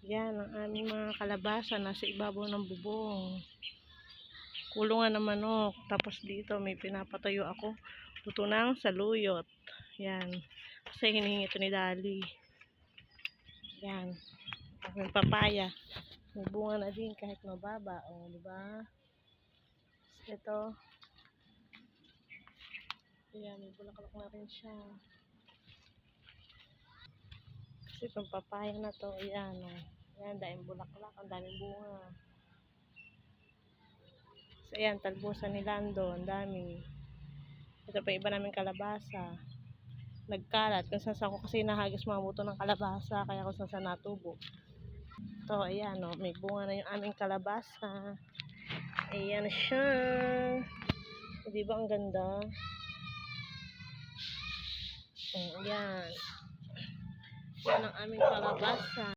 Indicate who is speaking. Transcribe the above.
Speaker 1: Yan ang aming mga kalabasa nasa ibabaw ng bubong. Kulungan ng manok. Tapos dito may pinapatayo ako. Luto ng saluyot. Yan. Kasi hinihingi ito ni Dali. Yan. May papaya. May bunga na din kahit mababa. O, diba? Ito. Ayan, may bulaklak na rin siya. Kasi itong papaya na to, ayan, o. Ayan, daming bulaklak, ang daming bunga. So, ayan, talbusan ni Lando, ang dami. Ito pa iba namin kalabasa. Nagkalat, kung saan ko kasi nahagis mga buto ng kalabasa, kaya kung saan natubo. Ito, ayan, o, may bunga na yung aming kalabasa. Ayan siya. Di ba ang ganda? Ayan. Yan ang aming kalabasa.